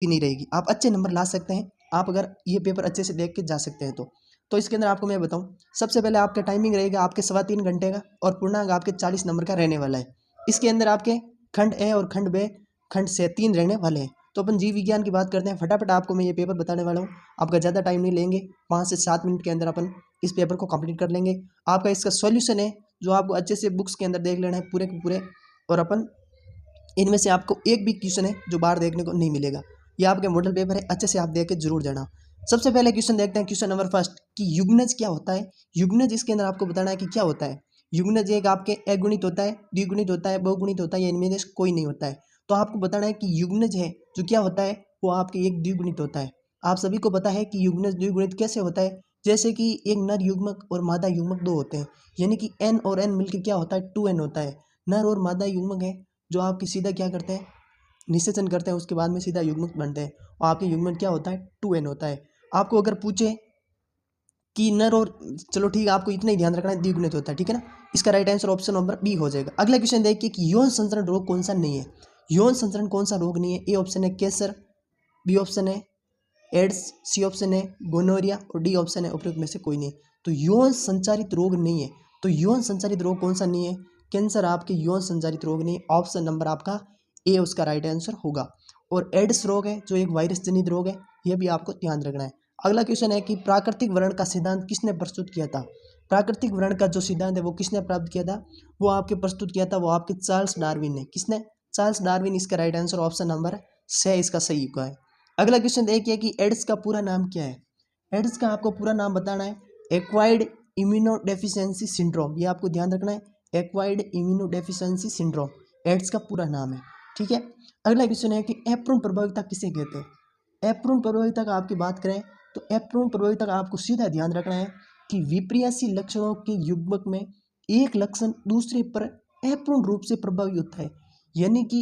ही नहीं रहेगी, आप अच्छे नंबर ला सकते हैं आप अगर ये पेपर अच्छे से देख के जा सकते हैं तो इसके अंदर आपको मैं बताऊं, सबसे पहले आपका टाइमिंग रहेगा आपके 3.25 घंटे का और पूर्णांक आपके 40 नंबर का रहने वाला है। इसके अंदर आपके खंड ए और खंड बे खंड से 3 रहने वाले हैं। तो अपन जीव विज्ञान की बात करते हैं, फटाफट आपको मैं ये पेपर बताने वाला हूँ, आपका ज़्यादा टाइम नहीं लेंगे, 5 से 7 मिनट के अंदर अपन इस पेपर को कंप्लीट कर लेंगे। आपका इसका सॉल्यूशन है जो आपको अच्छे से बुक्स के अंदर देख लेना है पूरे के पूरे, और अपन इनमें से आपको एक भी क्वेश्चन है जो बाहर देखने को नहीं मिलेगा। ये आपके मॉडल पेपर है, अच्छे से आप देख के जरूर जाना। सबसे पहले क्वेश्चन देखते हैं, क्वेश्चन नंबर फर्स्ट कि युग्नज क्या होता है। युग्नज इसके अंदर आपको बताना है कि क्या होता है। युग्नज एक आपके अगुणित होता है, द्विगुणित होता है, बहुगुणित होता है या इनमें से कोई नहीं होता है। तो आपको बताना है कि युग्नज है जो क्या होता है वो आपके एक द्विगुणित होता है। आप सभी को पता है कि युग्नज द्विगुणित कैसे होता है, जैसे कि एक नर युग्मक और मादा युग्मक दो होते हैं, यानी कि n और n मिलकर क्या होता है 2n होता है। नर और मादा युग्मक है जो आपकी सीधा क्या करते हैं निषेचन करते हैं, उसके बाद में सीधा युग्मक बनते हैं और आपके युग्मक क्या होता है 2n होता है। आपको अगर पूछे कि नर और, चलो ठीक है आपको इतना ही ध्यान रखना है द्विगुणित होता है, ठीक है ना, इसका right answer option number B हो जाएगा। अगला क्वेश्चन देखिए कि यौन संचरण रोग कौन सा नहीं है। यौन संचरण कौन सा रोग नहीं है, ए ऑप्शन है कैंसर, बी ऑप्शन है एड्स, सी ऑप्शन है गोनोरिया और डी ऑप्शन है उपयुक्त में से कोई नहीं। तो यौन संचारित रोग नहीं है, तो यौन संचारित रोग कौन सा नहीं है, कैंसर आपके यौन संचारित रोग नहीं है, ऑप्शन नंबर आपका ए उसका राइट आंसर होगा। और एड्स रोग है जो एक वायरस जनित रोग है, यह भी आपको ध्यान रखना है। अगला क्वेश्चन है कि प्राकृतिक वर्ण का सिद्धांत किसने प्रस्तुत किया था। प्राकृतिक वर्ण का जो सिद्धांत है वो किसने प्राप्त किया था, वो आपके प्रस्तुत किया था वो आपके चार्ल्स डार्विन ने। किसने, चार्ल्स डार्विन, इसका राइट आंसर ऑप्शन नंबर से इसका सही हुआ है। अगला क्वेश्चन देखिए कि एड्स का पूरा नाम क्या है। एड्स का आपको पूरा नाम बताना है, एक्वायर्ड इम्यूनोडेफिशिएंसी सिंड्रोम, ये आपको ध्यान रखना है, एक्वायर्ड इम्यूनोडेफिशिएंसी सिंड्रोम एड्स का पूरा नाम है, ठीक है। अगला क्वेश्चन है कि अपूर्ण प्रभाविता किसे कहते हैं। अपूर्ण प्रभाविता का आपकी बात करें तो अपूर्ण प्रभाविता का आपको सीधा ध्यान रखना है कि विपर्यासी लक्षणों के युग्मक में एक लक्षण दूसरे पर अपूर्ण रूप से प्रभावी होता है, यानी कि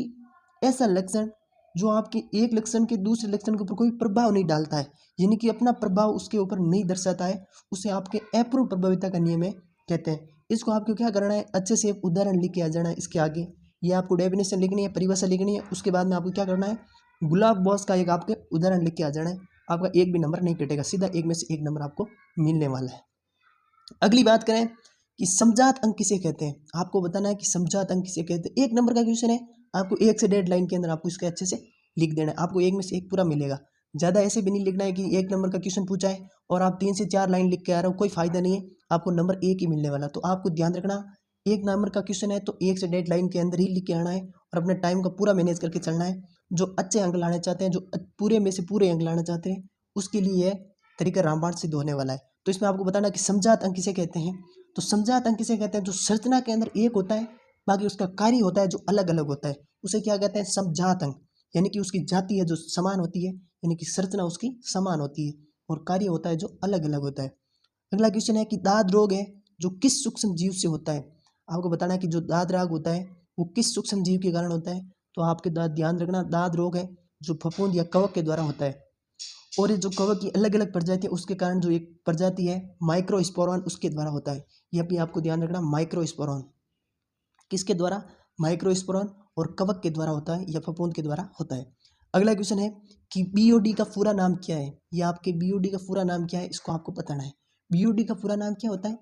ऐसा लक्षण जो आपके एक लक्षण के दूसरे लक्षण के ऊपर कोई प्रभाव नहीं डालता है, यानी कि अपना प्रभाव उसके ऊपर नहीं दर्शाता है, उसे आपके अपूर्ण प्रभाविता का नियम है कहते हैं। इसको आपको क्या करना है, अच्छे से एक उदाहरण लिख के आ जाना है इसके आगे, ये आपको डेफिनेशन लिखनी है, परिभाषा लिखनी है, उसके बाद में आपको क्या करना है गुलाब बॉस का एक आपके उदाहरण लिख के आ जाना है। आपका एक भी नंबर नहीं कटेगा, सीधा एक में से एक नंबर आपको मिलने वाला है। अगली बात करें कि समझात अंक किसे कहते हैं, आपको बताना है कि समझात अंक किसे कहते हैं। एक नंबर का क्वेश्चन है, आपको 1 से 1.5 लाइन के अंदर आपको इसके अच्छे से लिख देना है, आपको एक में से एक पूरा मिलेगा। ज़्यादा ऐसे भी नहीं लिखना है कि 1 नंबर का क्वेश्चन पूछा है और आप 3 से 4 लाइन लिख के आ रहे हो, कोई फायदा नहीं है, आपको नंबर एक ही मिलने वाला। तो आपको ध्यान रखना, 1 नंबर का क्वेश्चन है तो 1 से 1.5 लाइन के अंदर ही लिख के आना है और अपने टाइम का पूरा मैनेज करके चलना है। जो अच्छे अंक लाने चाहते हैं, जो पूरे में से पूरे अंक लाना चाहते हैं, उसके लिए यह तरीका रामबाण सिद्ध होने वाला है। तो इसमें आपको बताना कि समझात अंक किसे कहते हैं। तो समझात अंक किसे कहते हैं, जो संरचना के अंदर एक होता है बाकी उसका कार्य होता है जो अलग अलग होता है, उसे क्या कहते हैं समझात अंक, यानी कि उसकी जाति है जो समान होती है, यानी कि संरचना उसकी समान होती है और कार्य होता है जो अलग अलग होता है। अगला क्वेश्चन है कि दाद रोग है जो किस सूक्ष्म जीव से होता है। आपको बताना है कि जो दाद रोग होता है वो किस सूक्ष्म जीव के कारण होता है। तो आपके दाद ध्यान रखना, दाद रोग है जो फफूंद या कवक के द्वारा होता है, और ये जो कवक की अलग अलग प्रजाति है उसके कारण जो एक प्रजाति है माइक्रोस्पोरॉन उसके द्वारा होता है। यह भी आपको ध्यान रखना, माइक्रोस्पोरॉन किसके द्वारा, माइक्रोस्पोरॉन और कवक के द्वारा होता है या फफूंद के द्वारा होता है। अगला क्वेश्चन है कि बीओडी का पूरा नाम क्या है, या आपके बीओडी का पूरा नाम क्या है, इसको आपको बताना है। बीओडी का पूरा नाम क्या होता है,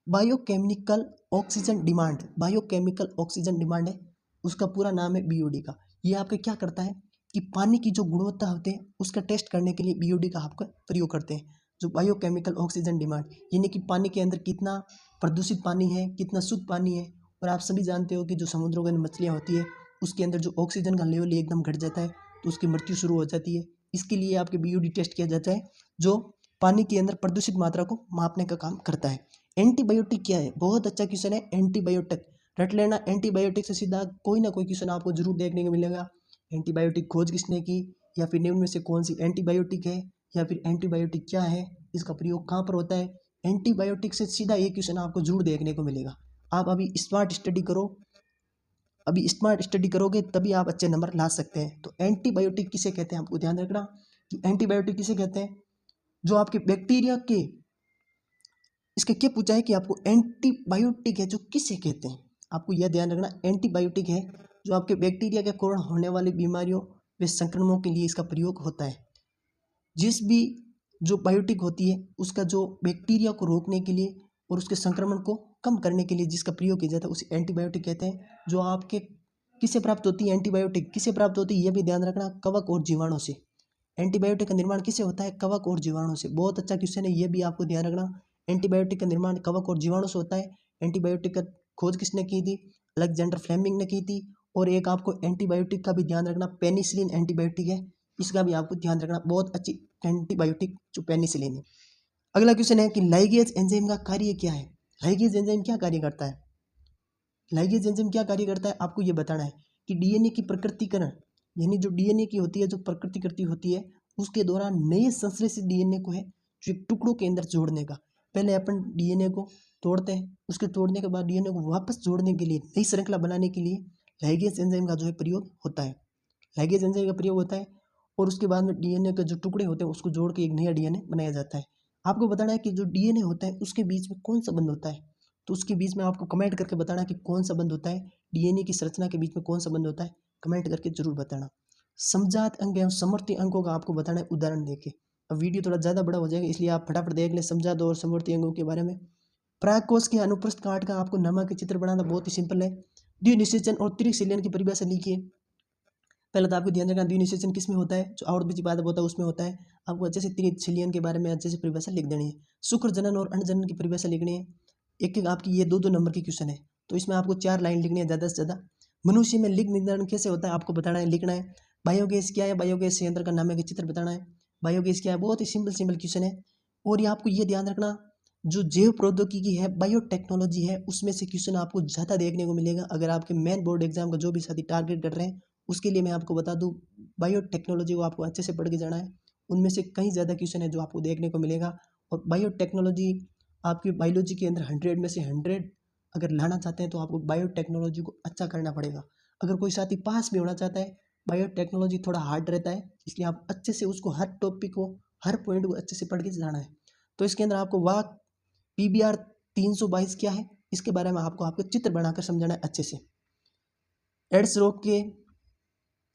biochemical oxygen demand, biochemical oxygen demand है उसका पूरा नाम है बीओडी का। ये आपके क्या करता है कि पानी की जो गुणवत्ता होते हैं उसका टेस्ट करने के लिए बीओडी का आपका प्रयोग करते हैं। जो बायोकेमिकल ऑक्सीजन डिमांड, यानी कि पानी के अंदर कितना प्रदूषित पानी है, कितना शुद्ध पानी है। और आप सभी जानते हो कि जो समुद्रों के अंदर मछलियाँ होती है उसके अंदर जो ऑक्सीजन का लेवल एकदम घट जाता है तो उसकी मृत्यु शुरू हो जाती है। इसके लिए आपके बीओडी टेस्ट किया जाता है जो पानी के अंदर प्रदूषित मात्रा को मापने का काम करता है। एंटीबायोटिक क्या है, बहुत अच्छा क्वेश्चन है एंटीबायोटिक, रट लेना। एंटीबायोटिक से सीधा कोई ना कोई क्वेश्चन आपको जरूर देखने को मिलेगा। एंटीबायोटिक खोज किसने की, या फिर निम्न में से कौन सी एंटीबायोटिक है, या फिर एंटीबायोटिक क्या है, इसका प्रयोग कहाँ पर होता है। एंटीबायोटिक से सीधा एक क्वेश्चन आपको जरूर देखने को मिलेगा। आप अभी स्मार्ट स्टडी करो, अभी स्मार्ट स्टडी करोगे तभी आप अच्छे नंबर ला सकते हैं। तो एंटीबायोटिक किसे कहते हैं, आपको ध्यान रखना कि एंटीबायोटिक किसे कहते हैं, जो आपके बैक्टीरिया के, इसका क्या पूछा है कि आपको एंटीबायोटिक है जो किसे कहते हैं। आपको यह ध्यान रखना एंटीबायोटिक है जो आपके बैक्टीरिया के कारण होने वाली बीमारियों वे संक्रमणों के लिए इसका प्रयोग होता है। जिस भी जो बायोटिक होती है उसका जो बैक्टीरिया को रोकने के लिए और उसके संक्रमण को कम करने के लिए जिसका प्रयोग किया जाता है उसे एंटीबायोटिक कहते हैं। जो आपके किससे प्राप्त होती है एंटीबायोटिक, किससे प्राप्त होती है ये भी ध्यान रखना, कवक और जीवाणु से। एंटीबायोटिक का निर्माण किससे होता है? कवक और जीवाणु से। बहुत अच्छा क्वेश्चन है, ये भी आपको ध्यान रखना। एंटीबायोटिक का निर्माण कवक और जीवाणु से होता है। एंटीबायोटिक का खोज किसने की थी? अलेक्जेंडर फ्लेमिंग ने की थी। और एक आपको एंटीबायोटिक का भी ध्यान रखना, पेनिसिलिन एंटीबायोटिक है, इसका भी आपको ध्यान रखना। बहुत अच्छी एंटीबायोटिक जो पेनिसिलिन है। अगला क्वेश्चन है कि लाइगेज एंजाइम का कार्य क्या है? लाइगेज एंजाइम क्या कार्य करता है? लाइगेज एंजाइम क्या कार्य करता है आपको ये बताना है कि डीएनए की प्रकृतिकरण, यानी जो डीएनए की होती है, जो प्रकृतिकृति होती है, उसके दौरान नए संश्लेषित डीएनए को है जो एक टुकड़ों के अंदर जोड़ने का। पहले अपन डीएनए को तोड़ते हैं, उसके तोड़ने के बाद डीएनए को वापस जोड़ने के लिए, नई श्रृंखला बनाने के लिए लाइगेज एंजाइम का जो है प्रयोग होता है। लाइगेज एंजाइम का प्रयोग होता है और उसके बाद में डीएनए के जो टुकड़े होते हैं उसको जोड़ के एक नया डीएनए बनाया जाता है। आपको बताना है कि जो डीएनए होता है उसके बीच में कौन सा बंध होता है, तो उसके बीच में आपको कमेंट करके बताना कि कौन सा बंध होता है। डीएनए की संरचना के बीच में कौन सा बंध होता है, कमेंट करके जरूर बताना। समजात अंग एवं समवर्ती अंगों का आपको बताना है उदाहरण देके। अब वीडियो थोड़ा ज़्यादा बड़ा हो जाएगा इसलिए आप फटाफट देख लें समजात और समवर्ती अंगों के बारे में। परागकोश के अनुप्रस्थ काट का आपको नमक के चित्र बनाना बहुत ही सिंपल है। द्विनिषेचन और त्रिशिलियन की परिभाषा लिखिए। पहले तो आपको ध्यान रखना द्विनिषेचन किस में होता है, जो आवृत्ति पादप होता है उसमें होता है। आपको अच्छे से त्रिशिलियन के बारे में अच्छे से परिभाषा लिख देनी है। शुक्र जनन और अंड जनन की परिभाषा लिखनी है। एक एक आपकी ये 2-2 नंबर की क्वेश्चन है, तो इसमें आपको 4 लाइन लिखनी है ज़्यादा से ज़्यादा। मनुष्य में लिंग निर्धारण कैसे होता है आपको बताना है, लिखना है। बायोगैस क्या है, बायोगैस संयंत्र का नाम है, चित्र बताना है। बायोगैस क्या है, बहुत ही सिंपल क्वेश्चन है। और ये आपको ये ध्यान रखना, जो जैव प्रौद्योगिकी है, बायोटेक्नोलॉजी है, उसमें से क्वेश्चन आपको ज़्यादा देखने को मिलेगा। अगर आपके मेन बोर्ड एग्जाम का जो भी साथी टारगेट कर रहे हैं उसके लिए मैं आपको बता दूं, बायोटेक्नोलॉजी को आपको अच्छे से पढ़ के जाना है। उनमें से कई ज़्यादा क्वेश्चन है जो आपको देखने को मिलेगा। और बायोटेक्नोलॉजी आपकी बायोलॉजी के अंदर 100 में से 100 अगर लाना चाहते हैं तो आपको बायोटेक्नोलॉजी को अच्छा करना पड़ेगा। अगर कोई साथी पास भी होना चाहता है, बायोटेक्नोलॉजी थोड़ा हार्ड रहता है, इसलिए आप अच्छे से उसको हर टॉपिक को, हर पॉइंट को अच्छे से पढ़ के जाना है। तो इसके अंदर आपको वाक PBR 322 क्या है इसके बारे में आपको चित्र बनाकर समझाना है अच्छे से। एड्स रोग के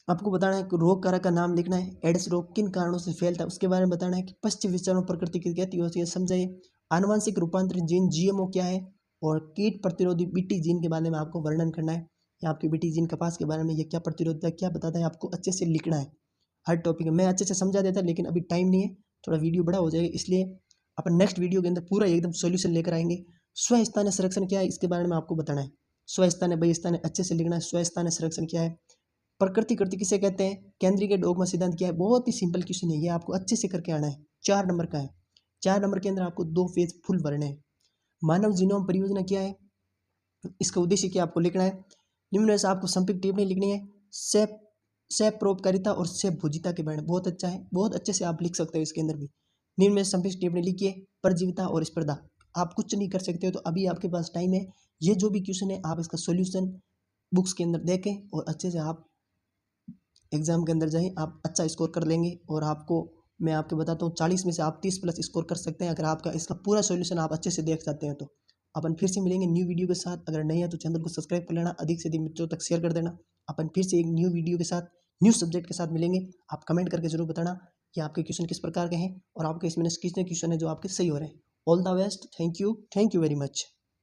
आपको बताना है कि रोग कारक का नाम लिखना है। एड्स रोग किन कारणों से फैलता है उसके बारे में बताना है कि पश्च विषाणु प्रकृति की कहती होती है समझाइए। आनुवंशिक रूपांतरित जीन GMO क्या है, और कीट प्रतिरोधी BT जीन के बारे में आपको वर्णन करना है। या आपकी BT जीन कपास के बारे में ये क्या प्रतिरोधता है, क्या बताता है, आपको अच्छे से लिखना है। हर टॉपिक में मैं अच्छे से समझा देता लेकिन अभी टाइम नहीं है, थोड़ा वीडियो बड़ा हो जाएगा, इसलिए अपन नेक्स्ट वीडियो के अंदर पूरा एकदम सोल्यूशन लेकर आएंगे। स्वस्थानीय संरक्षण क्या है इसके बारे में आपको बताना है। स्वस्थानीय बहिस्थानीय अच्छे से लिखना है। स्वस्थानीय संरक्षण क्या है, प्रकृति कृति किसे कहते हैं, केंद्रीय के डोगमा सिद्धांत क्या है। बहुत ही सिंपल क्वेश्चन है, ये आपको अच्छे से करके आना है। 4 नंबर का है। 4 नंबर के अंदर आपको 2 पेज फुल भरने हैं। मानव जीनोम परियोजना क्या है, इसका उद्देश्य क्या आपको लिखना है। निम्न में से आपको संक्षिप्त टिप्पणी लिखनी है। सह परोपकारिता और सह भोजिता के बारे में बहुत अच्छा है, बहुत अच्छे से आप लिख सकते हो इसके अंदर भी। निम्न में संक्षिप्त टिप्पणी लिखिए। परजीविता और स्पर्धा, आप कुछ नहीं कर सकते हो तो अभी आपके पास टाइम है। ये जो भी क्वेश्चन है आप इसका सोल्यूशन बुक्स के अंदर देखें और अच्छे से आप एग्जाम के अंदर जाएं, आप अच्छा स्कोर कर लेंगे। और आपको मैं आपको बताता हूँ 40 में से आप 30 प्लस स्कोर कर सकते हैं अगर आपका इसका पूरा सॉल्यूशन आप अच्छे से देख सकते हैं। तो अपन फिर से मिलेंगे न्यू वीडियो के साथ। अगर नहीं है तो चैनल को सब्सक्राइब कर लेना, अधिक से अधिक मित्रों तक शेयर कर देना। अपन फिर से एक न्यू वीडियो के साथ, न्यू सब्जेक्ट के साथ मिलेंगे। आप कमेंट करके जरूर बताना कि आपके क्वेश्चन किस प्रकार के हैं और आपके इसमें कितने क्वेश्चन है जो आपके सही हो रहे हैं। All the best, thank you very much.